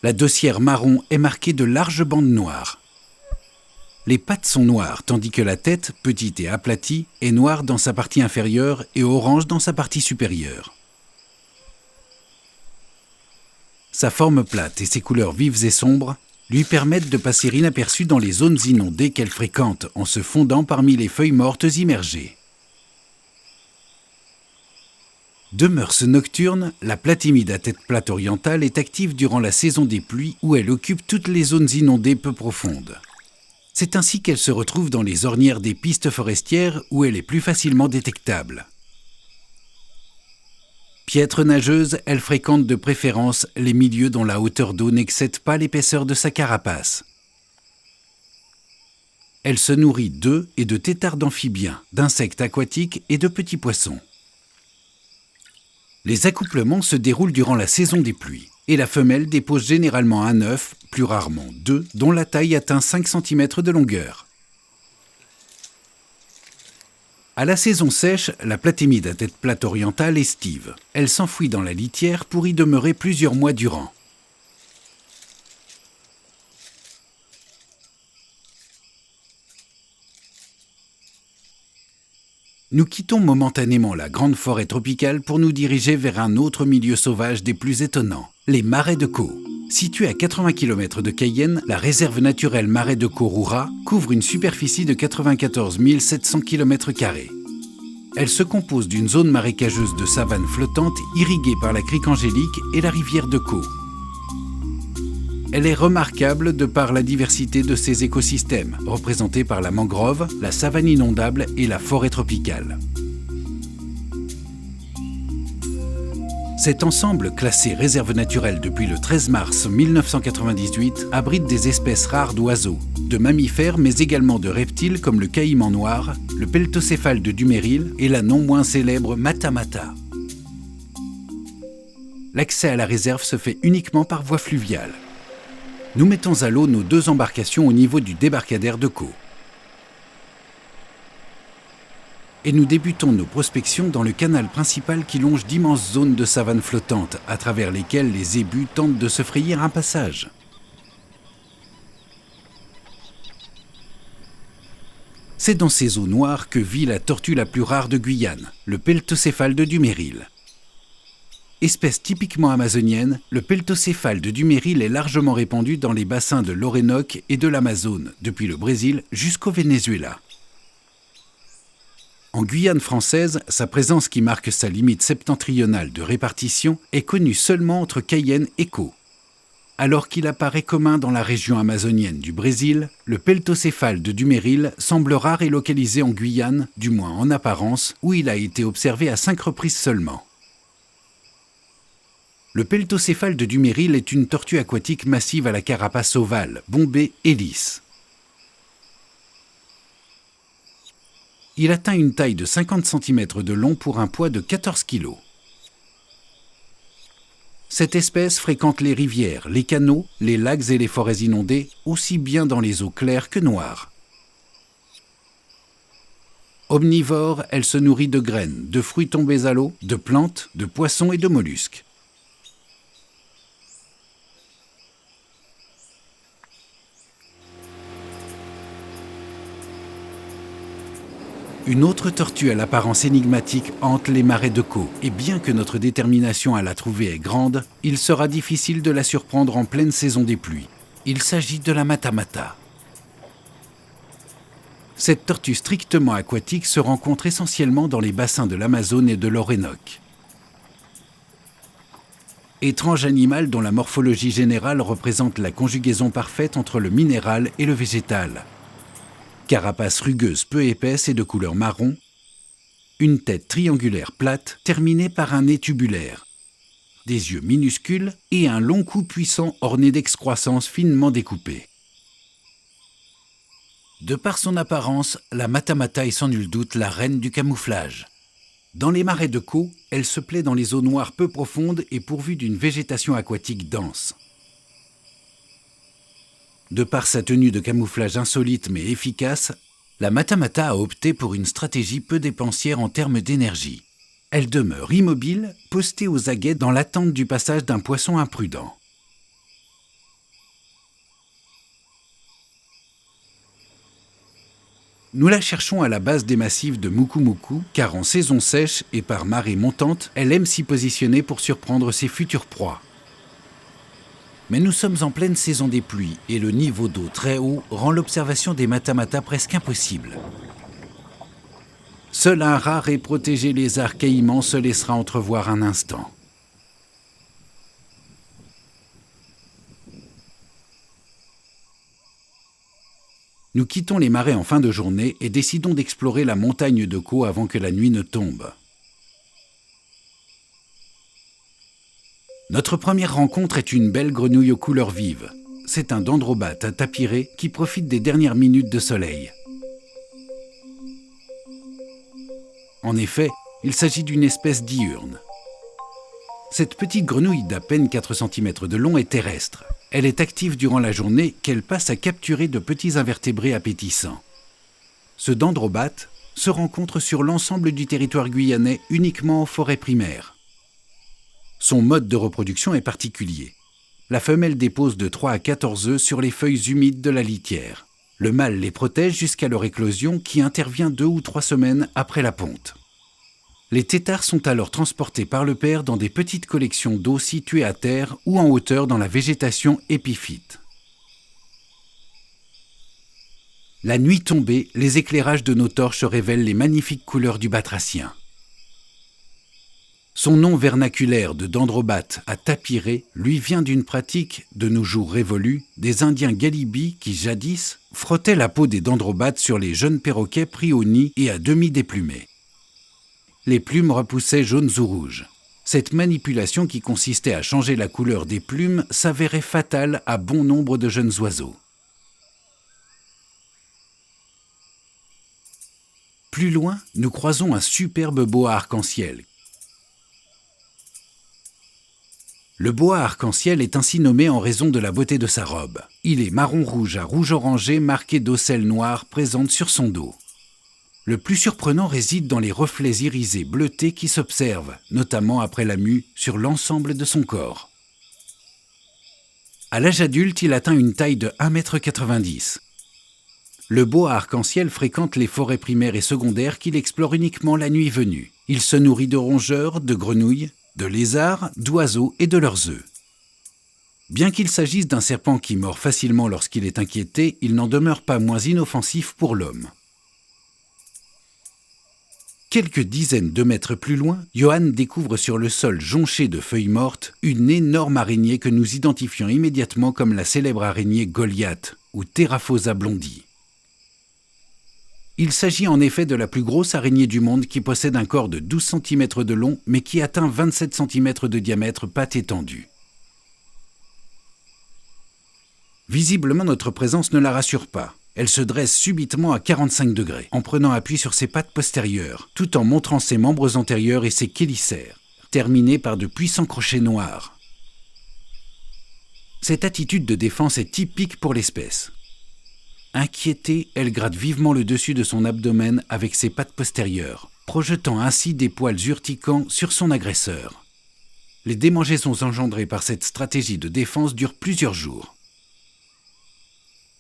La dossière marron est marquée de larges bandes noires. Les pattes sont noires, tandis que la tête, petite et aplatie, est noire dans sa partie inférieure et orange dans sa partie supérieure. Sa forme plate et ses couleurs vives et sombres lui permettent de passer inaperçue dans les zones inondées qu'elle fréquente en se fondant parmi les feuilles mortes immergées. De mœurs nocturnes, la platimide à tête plate orientale est active durant la saison des pluies où elle occupe toutes les zones inondées peu profondes. C'est ainsi qu'elle se retrouve dans les ornières des pistes forestières où elle est plus facilement détectable. Piètre nageuse, elle fréquente de préférence les milieux dont la hauteur d'eau n'excède pas l'épaisseur de sa carapace. Elle se nourrit d'œufs et de têtards d'amphibiens, d'insectes aquatiques et de petits poissons. Les accouplements se déroulent durant la saison des pluies et la femelle dépose généralement un œuf, plus rarement 2, dont la taille atteint 5 cm de longueur. À la saison sèche, la platimide à tête plate orientale estive. Elle s'enfuit dans la litière pour y demeurer plusieurs mois durant. Nous quittons momentanément la grande forêt tropicale pour nous diriger vers un autre milieu sauvage des plus étonnants, les marais de Caux. Située à 80 km de Cayenne, la réserve naturelle Marais de Caux-Roura couvre une superficie de 94 700 km². Elle se compose d'une zone marécageuse de savane flottante irriguée par la crique Angélique et la rivière de Caux. Elle est remarquable de par la diversité de ses écosystèmes, représentés par la mangrove, la savane inondable et la forêt tropicale. Cet ensemble, classé réserve naturelle depuis le 13 mars 1998, abrite des espèces rares d'oiseaux, de mammifères mais également de reptiles comme le caïman noir, le peltocéphale de Dumérile et la non moins célèbre matamata. L'accès à la réserve se fait uniquement par voie fluviale. Nous mettons à l'eau nos 2 embarcations au niveau du débarcadère de Caux. Et nous débutons nos prospections dans le canal principal qui longe d'immenses zones de savane flottante, à travers lesquelles les zébus tentent de se frayer un passage. C'est dans ces eaux noires que vit la tortue la plus rare de Guyane, le peltocéphale de Dumérile. Espèce typiquement amazonienne, le peltocéphale de Dumérile est largement répandu dans les bassins de l'Orénoque et de l'Amazone, depuis le Brésil jusqu'au Venezuela. En Guyane française, sa présence qui marque sa limite septentrionale de répartition est connue seulement entre Cayenne et Caux. Alors qu'il apparaît commun dans la région amazonienne du Brésil, le peltocéphale de Dumérile semble rare et localisé en Guyane, du moins en apparence, où il a été observé à 5 reprises seulement. Le peltocéphale de Dumérile est une tortue aquatique massive à la carapace ovale, bombée et lisse. Il atteint une taille de 50 cm de long pour un poids de 14 kg. Cette espèce fréquente les rivières, les canaux, les lacs et les forêts inondées, aussi bien dans les eaux claires que noires. Omnivore, elle se nourrit de graines, de fruits tombés à l'eau, de plantes, de poissons et de mollusques. Une autre tortue à l'apparence énigmatique hante les marais de Caux, et bien que notre détermination à la trouver est grande, il sera difficile de la surprendre en pleine saison des pluies. Il s'agit de la matamata. Cette tortue strictement aquatique se rencontre essentiellement dans les bassins de l'Amazone et de l'Orénoque. Étrange animal dont la morphologie générale représente la conjugaison parfaite entre le minéral et le végétal. Carapace rugueuse peu épaisse et de couleur marron, une tête triangulaire plate terminée par un nez tubulaire, des yeux minuscules et un long cou puissant orné d'excroissances finement découpées. De par son apparence, la matamata est sans nul doute la reine du camouflage. Dans les marais de Caux, elle se plaît dans les eaux noires peu profondes et pourvues d'une végétation aquatique dense. De par sa tenue de camouflage insolite mais efficace, la matamata a opté pour une stratégie peu dépensière en termes d'énergie. Elle demeure immobile, postée aux aguets dans l'attente du passage d'un poisson imprudent. Nous la cherchons à la base des massifs de Mukumuku, car en saison sèche et par marée montante, elle aime s'y positionner pour surprendre ses futures proies. Mais nous sommes en pleine saison des pluies et le niveau d'eau très haut rend l'observation des matamata presque impossible. Seul un rare et protégé lézard caïman se laissera entrevoir un instant. Nous quittons les marais en fin de journée et décidons d'explorer la montagne de Caux avant que la nuit ne tombe. Notre première rencontre est une belle grenouille aux couleurs vives. C'est un dendrobate à tapiré qui profite des dernières minutes de soleil. En effet, il s'agit d'une espèce diurne. Cette petite grenouille d'à peine 4 cm de long est terrestre. Elle est active durant la journée qu'elle passe à capturer de petits invertébrés appétissants. Ce dendrobate se rencontre sur l'ensemble du territoire guyanais uniquement en forêt primaire. Son mode de reproduction est particulier. La femelle dépose de 3 à 14 œufs sur les feuilles humides de la litière. Le mâle les protège jusqu'à leur éclosion qui intervient 2 ou 3 semaines après la ponte. Les têtards sont alors transportés par le père dans des petites collections d'eau situées à terre ou en hauteur dans la végétation épiphyte. La nuit tombée, les éclairages de nos torches révèlent les magnifiques couleurs du batracien. Son nom vernaculaire de dendrobate à tapiré lui vient d'une pratique, de nos jours révolue, des Indiens Galibi qui, jadis, frottaient la peau des dendrobates sur les jeunes perroquets pris au nid et à demi déplumés. Les plumes repoussaient jaunes ou rouges. Cette manipulation qui consistait à changer la couleur des plumes s'avérait fatale à bon nombre de jeunes oiseaux. Plus loin, nous croisons un superbe boa arc-en-ciel. Le boa arc-en-ciel est ainsi nommé en raison de la beauté de sa robe. Il est marron-rouge à rouge-orangé marqué d'ocelles noires présentes sur son dos. Le plus surprenant réside dans les reflets irisés bleutés qui s'observent, notamment après la mue, sur l'ensemble de son corps. À l'âge adulte, il atteint une taille de 1,90 m. Le boa arc-en-ciel fréquente les forêts primaires et secondaires qu'il explore uniquement la nuit venue. Il se nourrit de rongeurs, de grenouilles, de lézards, d'oiseaux et de leurs œufs. Bien qu'il s'agisse d'un serpent qui mord facilement lorsqu'il est inquiété, il n'en demeure pas moins inoffensif pour l'homme. Quelques dizaines de mètres plus loin, Johan découvre sur le sol jonché de feuilles mortes une énorme araignée que nous identifions immédiatement comme la célèbre araignée Goliath ou Theraphosa blondie. Il s'agit en effet de la plus grosse araignée du monde qui possède un corps de 12 cm de long mais qui atteint 27 cm de diamètre pattes étendues. Visiblement, notre présence ne la rassure pas. Elle se dresse subitement à 45 degrés, en prenant appui sur ses pattes postérieures, tout en montrant ses membres antérieurs et ses chélicères, terminés par de puissants crochets noirs. Cette attitude de défense est typique pour l'espèce. Inquiétée, elle gratte vivement le dessus de son abdomen avec ses pattes postérieures, projetant ainsi des poils urticants sur son agresseur. Les démangeaisons engendrées par cette stratégie de défense durent plusieurs jours.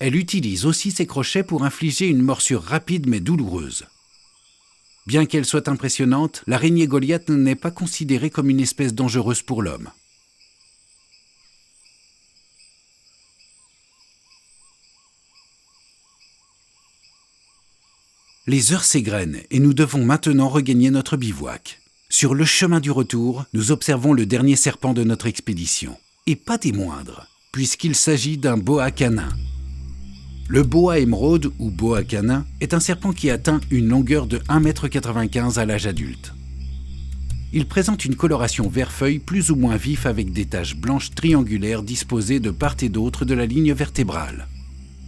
Elle utilise aussi ses crochets pour infliger une morsure rapide mais douloureuse. Bien qu'elle soit impressionnante, l'araignée Goliath n'est pas considérée comme une espèce dangereuse pour l'homme. Les heures s'égrènent et nous devons maintenant regagner notre bivouac. Sur le chemin du retour, nous observons le dernier serpent de notre expédition. Et pas des moindres, puisqu'il s'agit d'un boa canin. Le boa émeraude ou boa canin est un serpent qui atteint une longueur de 1,95 m à l'âge adulte. Il présente une coloration vert-feuille plus ou moins vif avec des taches blanches triangulaires disposées de part et d'autre de la ligne vertébrale.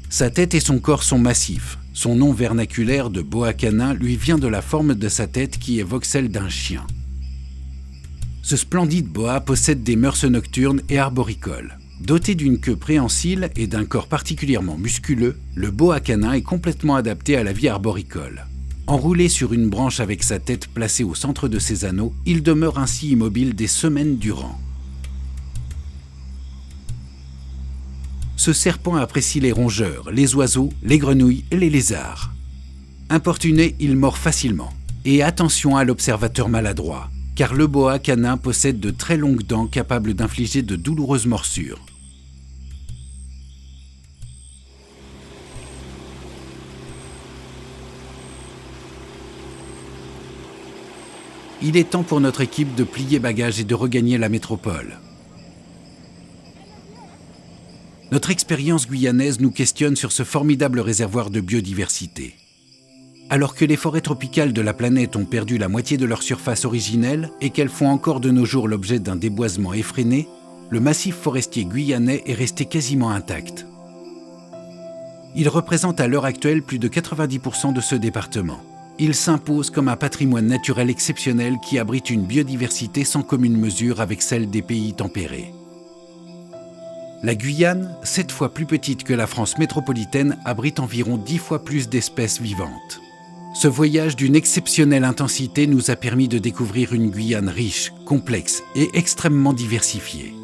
Sa tête et son corps sont massifs. Son nom vernaculaire de boa canin lui vient de la forme de sa tête qui évoque celle d'un chien. Ce splendide boa possède des mœurs nocturnes et arboricoles. Doté d'une queue préhensile et d'un corps particulièrement musculeux, le boa canin est complètement adapté à la vie arboricole. Enroulé sur une branche avec sa tête placée au centre de ses anneaux, il demeure ainsi immobile des semaines durant. Ce serpent apprécie les rongeurs, les oiseaux, les grenouilles et les lézards. Importuné, il mord facilement. Et attention à l'observateur maladroit, car le boa canin possède de très longues dents capables d'infliger de douloureuses morsures. Il est temps pour notre équipe de plier bagages et de regagner la métropole. Notre expérience guyanaise nous questionne sur ce formidable réservoir de biodiversité. Alors que les forêts tropicales de la planète ont perdu la moitié de leur surface originelle et qu'elles font encore de nos jours l'objet d'un déboisement effréné, le massif forestier guyanais est resté quasiment intact. Il représente à l'heure actuelle plus de 90% de ce département. Il s'impose comme un patrimoine naturel exceptionnel qui abrite une biodiversité sans commune mesure avec celle des pays tempérés. La Guyane, 7 fois plus petite que la France métropolitaine, abrite environ 10 fois plus d'espèces vivantes. Ce voyage d'une exceptionnelle intensité nous a permis de découvrir une Guyane riche, complexe et extrêmement diversifiée.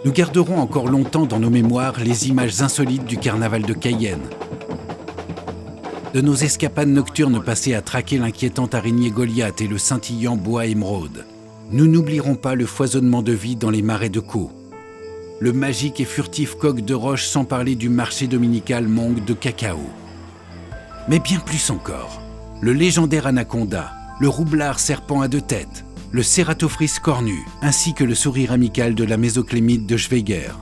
Nous garderons encore longtemps dans nos mémoires les images insolites du carnaval de Cayenne, de nos escapades nocturnes passées à traquer l'inquiétante araignée Goliath et le scintillant boa émeraude. Nous n'oublierons pas le foisonnement de vie dans les marais de Caux, le magique et furtif coq de roche sans parler du marché dominical Mongue de cacao. Mais bien plus encore, le légendaire anaconda, le roublard serpent à 2 têtes, le cératophrys cornu, ainsi que le sourire amical de la mésoclémite de Schweigger.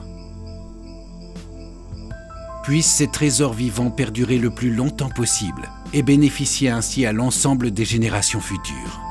Puissent ces trésors vivants perdurer le plus longtemps possible et bénéficier ainsi à l'ensemble des générations futures.